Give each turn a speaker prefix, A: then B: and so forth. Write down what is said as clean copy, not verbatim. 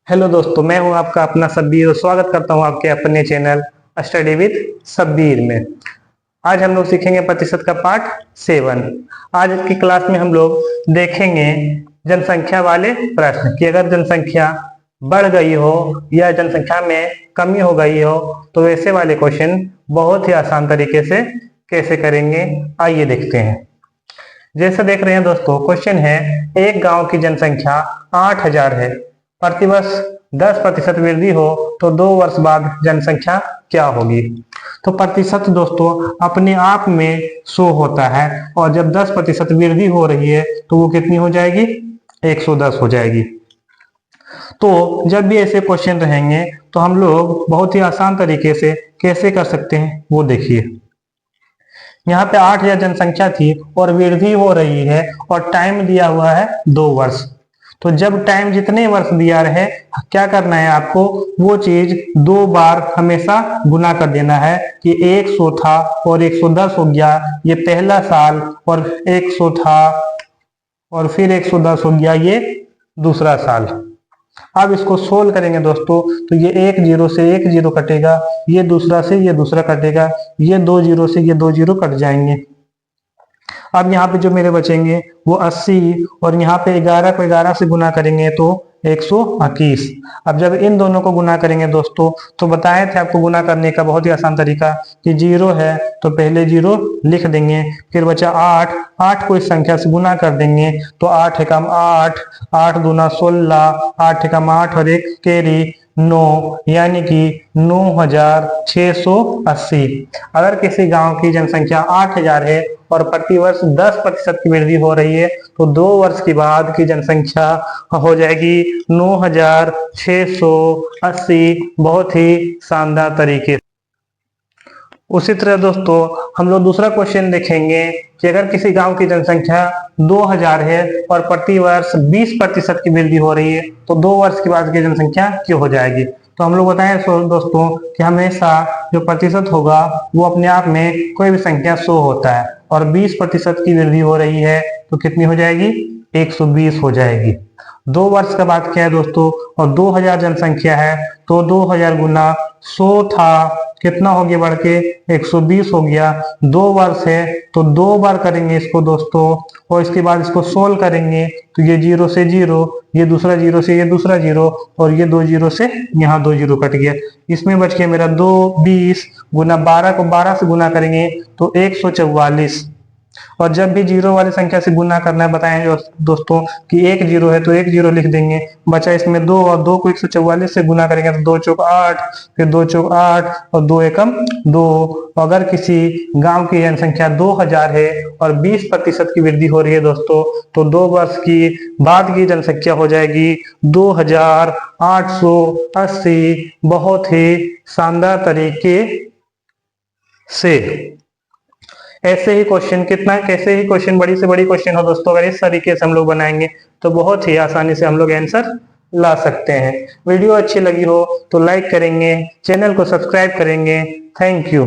A: Hello दोस्तों, मैं हूं आपका अपना सब्बीर और स्वागत करता हूं आपके अपने चैनल स्टडी विद सब्बीर में। आज हम लोग सीखेंगे प्रतिशत का पार्ट 7। आज की क्लास में हम लोग देखेंगे जनसंख्या वाले प्रश्न कि अगर जनसंख्या बढ़ गई हो या जनसंख्या में कमी हो गई हो तो वैसे वाले क्वेश्चन बहुत ही आसान तरीके से कैसे करेंगे, आइए देखते हैं। जैसे देख रहे हैं दोस्तों, क्वेश्चन है एक गांव की जनसंख्या 8000 है, प्रतिवर्ष 10% वृद्धि हो तो 2 वर्ष बाद जनसंख्या क्या होगी। तो प्रतिशत दोस्तों अपने आप में शो होता है और जब 10% वृद्धि हो रही है तो वो कितनी हो जाएगी, 110 हो जाएगी। तो जब भी ऐसे क्वेश्चन रहेंगे तो हम लोग बहुत ही आसान तरीके से कैसे कर सकते हैं वो देखिए। यहाँ पे 8000 जनसंख्या थी और वृद्धि हो रही है और टाइम दिया हुआ है 2 वर्ष। तो जब टाइम जितने वर्ष दिया रहे, क्या करना है आपको, वो चीज 2 बार हमेशा गुना कर देना है कि 100 था और 110 हो गया, ये पहला साल, और 100 था और फिर 110 हो गया, ये दूसरा साल। अब इसको सोल्व करेंगे दोस्तों तो ये 1 जीरो से 1 जीरो कटेगा, ये दूसरा से ये दूसरा कटेगा, ये 2 जीरो से ये 2 जीरो कट जाएंगे। अब यहाँ पे जो मेरे बचेंगे वो 80 और यहाँ पे 11 को 11 से गुना करेंगे तो 121। अब जब इन दोनों को गुना करेंगे दोस्तों तो बताए थे आपको गुना करने का बहुत ही आसान तरीका कि जीरो है तो पहले जीरो लिख देंगे, फिर बचा 8, 8 को इस संख्या से गुना कर देंगे तो 8 एकम 8, 8 दूना 16, 8 एकम 8 और 1 कैरी 9, यानी कि 9680। अगर किसी गांव की जनसंख्या 8000 है और प्रतिवर्ष 10% की वृद्धि हो रही है तो 2 वर्ष के बाद की जनसंख्या हो जाएगी 9680। बहुत ही शानदार तरीके। उसी तरह दोस्तों हम लोग दूसरा क्वेश्चन देखेंगे कि अगर किसी गांव की जनसंख्या 2000 है और प्रतिवर्ष 20% की वृद्धि हो रही है तो 2 वर्ष के बाद की जनसंख्या क्या हो जाएगी। तो हम लोग बताएं दोस्तों कि हमेशा जो प्रतिशत होगा वो अपने आप में कोई भी संख्या 100 होता है और 20% की वृद्धि हो रही है तो कितनी हो जाएगी, 120 हो जाएगी। 2 वर्ष का बात क्या है दोस्तों, और 2000 जनसंख्या है तो 2000 गुना 100 था, कितना हो गया बढ़ के 120 हो गया। 2 वर्ष है तो 2 बार करेंगे इसको दोस्तों और इसके बाद इसको सोल्व करेंगे तो ये 0 से 0, ये दूसरा 0 से ये दूसरा 0 और ये 2 0 से यहाँ 2 0 कट गया। इसमें बच गया मेरा 220 गुना 12 को 12 से गुना करेंगे तो 144। और जब भी जीरो वाली संख्या से गुना करना है बताएं दोस्तों कि 1 जीरो है तो 1 जीरो लिख देंगे, बचा इसमें 2 और 2 को 144 से गुना करेंगे तो 2 चौक 8, फिर 2 चौक 8 और 2 एकम 2। अगर किसी गांव की जनसंख्या 2000 है और 20% की वृद्धि हो रही है दोस्तों तो 2 वर्ष की बाद की जनसंख्या हो जाएगी 2880। बहुत ही शानदार तरीके से। ऐसे ही क्वेश्चन कैसे ही क्वेश्चन बड़ी से बड़ी क्वेश्चन हो दोस्तों, अगर इस तरीके से हम लोग बनाएंगे तो बहुत ही आसानी से हम लोग आंसर ला सकते हैं। वीडियो अच्छी लगी हो तो लाइक करेंगे, चैनल को सब्सक्राइब करेंगे। Thank you.